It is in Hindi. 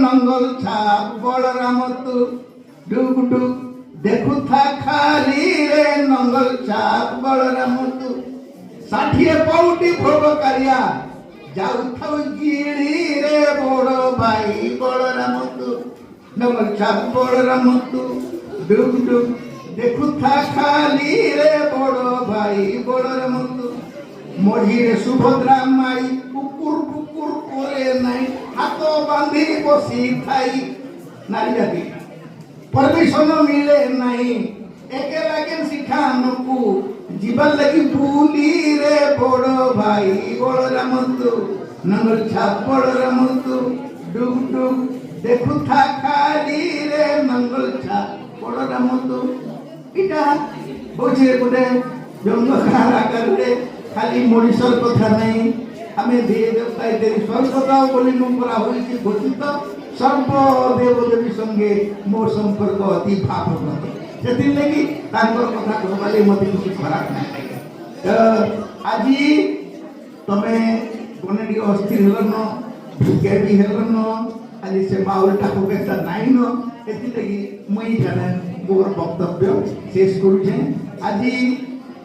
नंगल छाप बलराम तू डुग डुग देखु था खाली रे नंगल छाप बलराम तू 60 पौटी भोग करिया जाऊ गिड़ी रे बड़ भाई बलराम तू नंगल छाप बलराम तू डुग डुग देखु था खाली रे बड़ भाई बलराम तू मझिरे सुभद्रा माई कुकुर कुकुर करे नहीं हाथ बांधी बसी थाई नारी जाति परमिशन मिले नहीं एके लागे शिखानकू जीवन लगी भूली रे बड़ भाई बलराम तू नंगल छाप बलराम तू डुग डुग देखु था खाली रे नंगल छाप बलराम तू इटा बोझे गोटे जंग कारागारे खाली मनुष्यर कथा नहीं हमें देव देवता इत्यादि स्वर्गता बोली करा होइछि घोषित सर्वदेव देवी संगे मोर संपर्क अति भावगत सेति लगी तांकर कथा कहबाले मते किछि खराब नहीं आज तमे कोने डी अस्थिर हेलन भूखे भी हेलन आज से माउलटा होकेता नाही न एति लगी मई जाने मोर वक्तव्य शेष करूछे आज